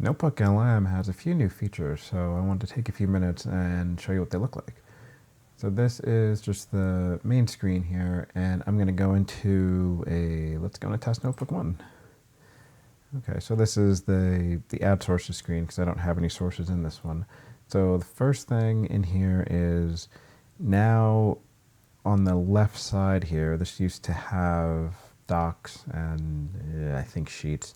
NotebookLM has a few new features, so I wanted to take a few minutes and show you what they look like. So this is just the main screen here, and I'm going to go into let's go into test notebook 1. Okay, so this is the add sources screen because I don't have any sources in this one. So the first thing in here is now on the left side here, this used to have Docx and I think Sheets.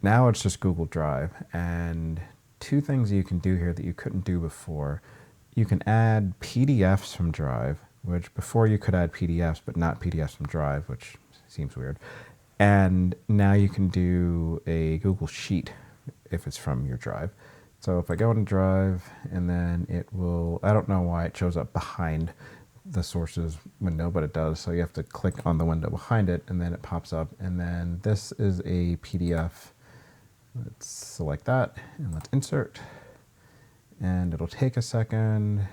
Now it's just Google Drive, and two things you can do here that you couldn't do before. You can add PDFs from Drive, which before you could add PDFs, but not PDFs from Drive, which seems weird. And now you can do a Google Sheet if it's from your Drive. So if I go into Drive, and then it will, I don't know why it shows up behind the sources window, but it does. So you have to click on the window behind it, and then it pops up. And then this is a PDF. Let's select that, and let's insert. And it'll take a second.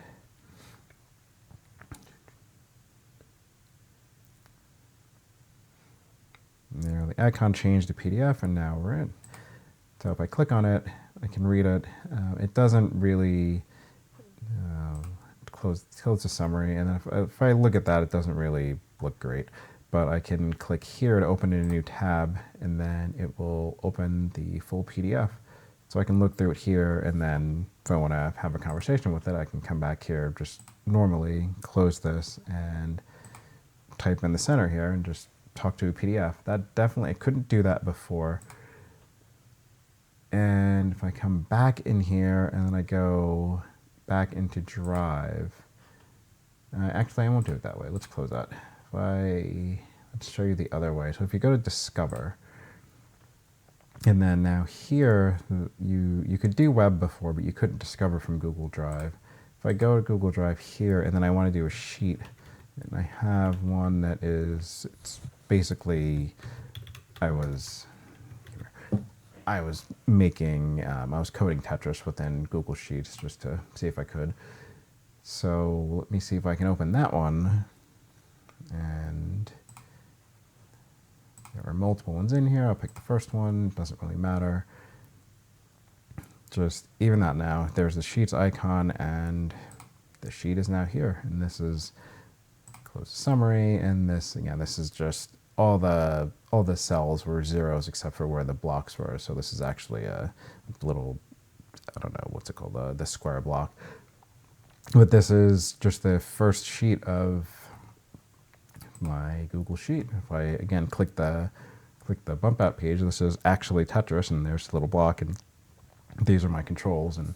There, the icon changed to PDF, and now we're in. So if I click on it, I can read it. It doesn't really close the summary, and then if I look at that, it doesn't really look great. But I can click here to open in a new tab, and then it will open the full PDF. So I can look through it here, and then if I want to have a conversation with it, I can come back here, just normally close this and type in the center here and just talk to a PDF. That definitely, I couldn't do that before. And if I come back in here and then I go back into Drive, actually I won't do it that way. Let's close that. Let's show you the other way. So if you go to Discover, and then now here, you could do web before, but you couldn't discover from Google Drive. If I go to Google Drive here, and then I want to do a sheet, and I have one that is, it's basically, I was making, I was coding Tetris within Google Sheets just to see if I could. So let me see if I can open that one. And there are multiple ones in here. I'll pick the first one. It doesn't really matter. Just even that now. There's the Sheets icon, and the sheet is now here. And this is close summary. And this, again, this is just all the cells were zeros except for where the blocks were. So this is actually a little, I don't know what's it called, the square block. But this is just the first sheet of my Google Sheet. If I again click the bump out page, this is actually Tetris, and there's a little block, and these are my controls, and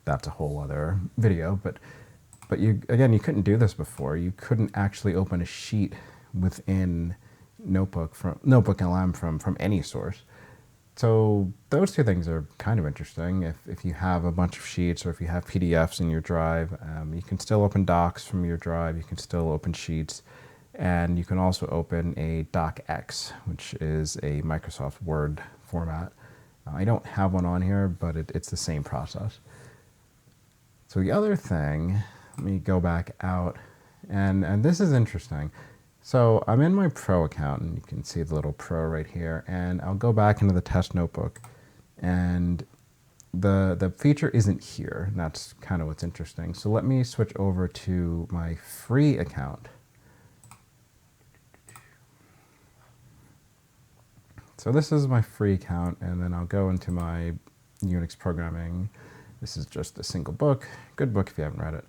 that's a whole other video. But you couldn't do this before. You couldn't actually open a sheet within NotebookLM from any source. So those two things are kind of interesting. If you have a bunch of sheets, or if you have PDFs in your Drive, you can still open Docs from your Drive. You can still open Sheets. And you can also open a Docx, which is a Microsoft Word format. I don't have one on here, but it's the same process. So the other thing, let me go back out, and this is interesting. So I'm in my Pro account, and you can see the little Pro right here, and I'll go back into the test notebook, and the feature isn't here, and that's kind of what's interesting. So let me switch over to my free account. So this is my free account, and then I'll go into my Unix programming. This is just a single book. Good book if you haven't read it.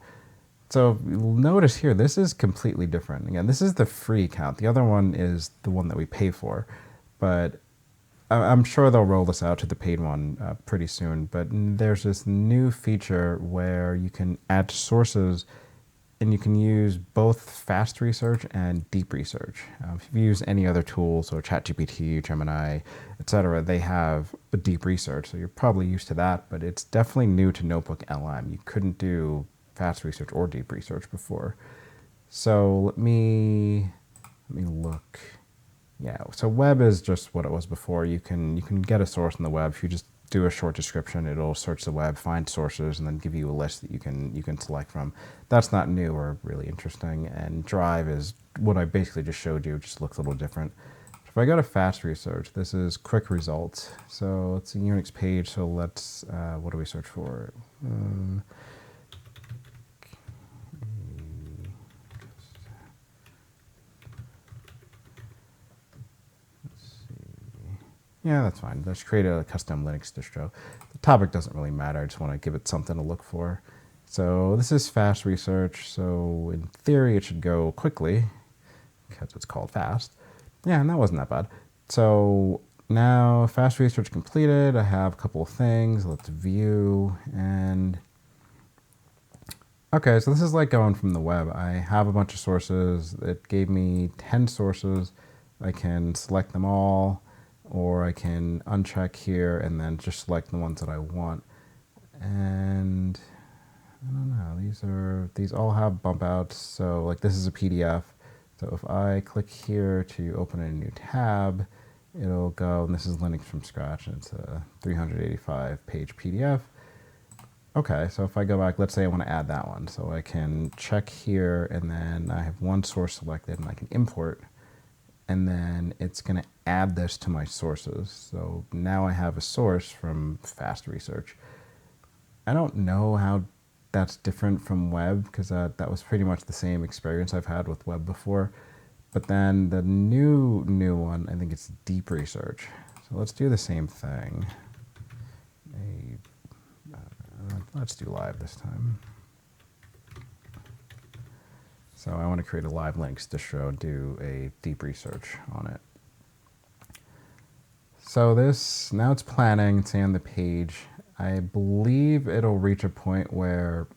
So you'll notice here, this is completely different. Again, this is the free account. The other one is the one that we pay for. But I'm sure they'll roll this out to the paid one pretty soon. But there's this new feature where you can add sources, and you can use both fast research and deep research. If you use any other tool, so ChatGPT, Gemini, etc., they have a deep research. So you're probably used to that, but it's definitely new to NotebookLM. You couldn't do fast research or deep research before. So let me look. Yeah, so web is just what it was before. You can get a source in the web. If you just do a short description, it'll search the web, find sources, and then give you a list that you can select from. That's not new or really interesting. And Drive is what I basically just showed you. It just looks a little different. If I go to fast research, this is quick results. So it's a Unix page, so let's, what do we search for? Yeah, that's fine. Let's create a custom Linux distro. The topic doesn't really matter. I just want to give it something to look for. So this is fast research. So in theory, it should go quickly because it's called fast. Yeah, and that wasn't that bad. So now fast research completed. I have a couple of things. Let's view and okay, so this is like going from the web. I have a bunch of sources. It gave me 10 sources. I can select them all, or I can uncheck here and then just select the ones that I want. And I don't know, these all have bump outs. So like this is a PDF. So if I click here to open a new tab, it'll go, and this is Linux from scratch, and it's a 385 page PDF. Okay, so if I go back, let's say I want to add that one. So I can check here, and then I have one source selected, and I can import, and then it's going to add this to my sources. So now I have a source from fast research. I don't know how that's different from web, because that was pretty much the same experience I've had with web before. But then the new one, I think it's deep research. So let's do the same thing. Let's do live this time. So I want to create a live Linux distro, do a deep research on it. So this, now it's planning, it's on the page. I believe it'll reach a point where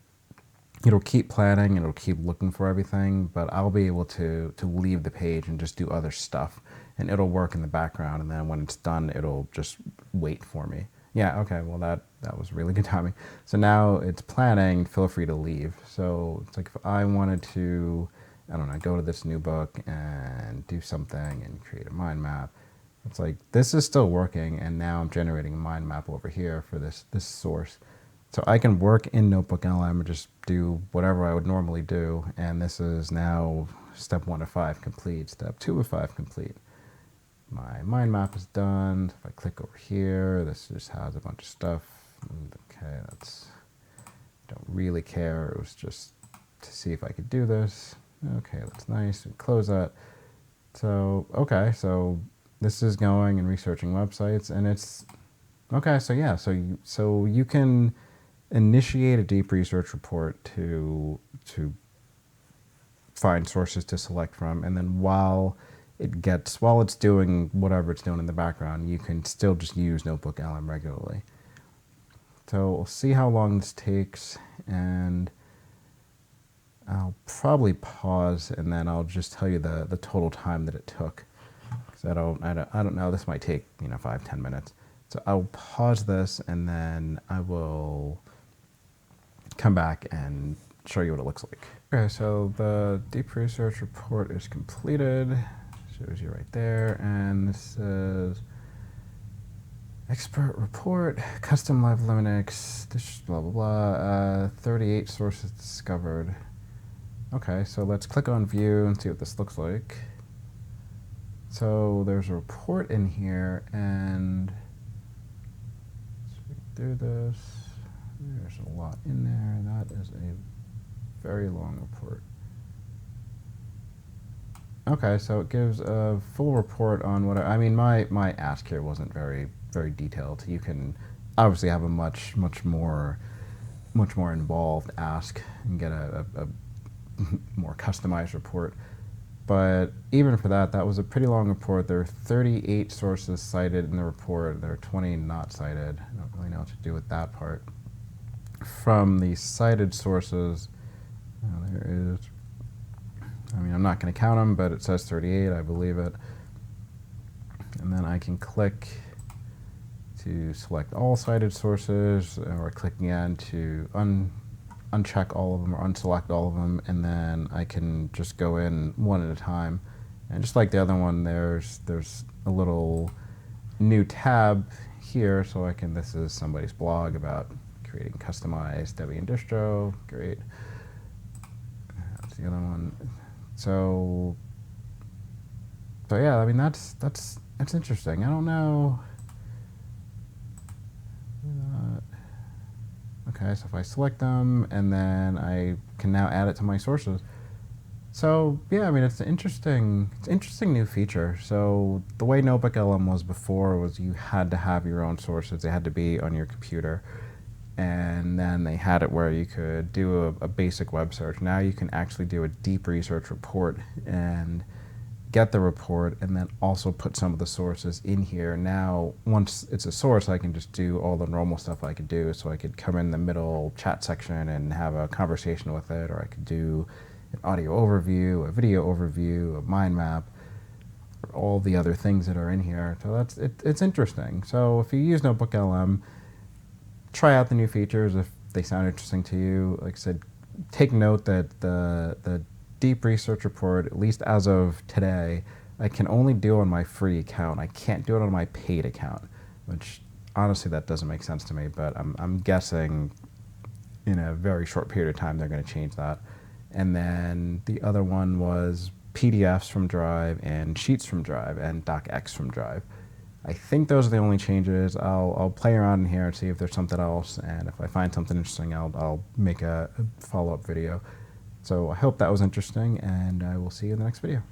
it'll keep planning, it'll keep looking for everything, but I'll be able to leave the page and just do other stuff, and it'll work in the background, and then when it's done, it'll just wait for me. Yeah, okay, well that was really good timing. So now it's planning, feel free to leave. So it's like if I wanted to, I don't know, go to this new book and do something and create a mind map, it's like this is still working, and now I'm generating a mind map over here for this source. So I can work in NotebookLM and just do whatever I would normally do, and this is now step 1 of 5 complete, step 2 of 5 complete. My mind map is done. If I click over here, this just has a bunch of stuff. Okay, don't really care. It was just to see if I could do this. Okay, that's nice. And close that. So, okay, so this is going and researching websites, and it's, okay, so yeah, so you can initiate a deep research report to find sources to select from, and then while it's doing whatever it's doing in the background, you can still just use NotebookLM regularly. So we'll see how long this takes, and I'll probably pause, and then I'll just tell you the total time that it took. Because I don't know, this might take 5-10 minutes. So I'll pause this, and then I will come back and show you what it looks like. Okay, so the deep research report is completed. Shows you right there, and this says expert report, custom live Linux, blah blah blah, 38 sources discovered. Okay, so let's click on view and see what this looks like. So there's a report in here, and let's do this. There's a lot in there. That is a very long report. Okay, so it gives a full report on what I mean. My ask here wasn't very detailed. You can obviously have a much more involved ask and get a more customized report. But even for that was a pretty long report. There are 38 sources cited in the report. There are 20 not cited. I don't really know what to do with that part. From the cited sources, there is, I mean, I'm not going to count them, but it says 38, I believe it. And then I can click to select all cited sources, or click again to uncheck all of them or unselect all of them, and then I can just go in one at a time. And just like the other one, there's a little new tab here, so I can, this is somebody's blog about creating customized Debian distro, great. That's the other one. So So yeah, I mean that's interesting. I don't know. Okay, so if I select them and then I can now add it to my sources. So yeah, I mean it's an interesting new feature. So the way NotebookLM was before was you had to have your own sources. They had to be on your computer, and then they had it where you could do a basic web search. Now you can actually do a deep research report and get the report and then also put some of the sources in here. Now, once it's a source, I can just do all the normal stuff I could do. So I could come in the middle chat section and have a conversation with it, or I could do an audio overview, a video overview, a mind map, all the other things that are in here. So it's interesting. So if you use NotebookLM, try out the new features if they sound interesting to you. Like I said, take note that the deep research report, at least as of today, I can only do on my free account. I can't do it on my paid account, which honestly that doesn't make sense to me, but I'm guessing in a very short period of time they're going to change that. And then the other one was PDFs from Drive and Sheets from Drive and Docx from Drive. I think those are the only changes. I'll play around in here and see if there's something else, and if I find something interesting, I'll make a follow-up video. So I hope that was interesting, and I will see you in the next video.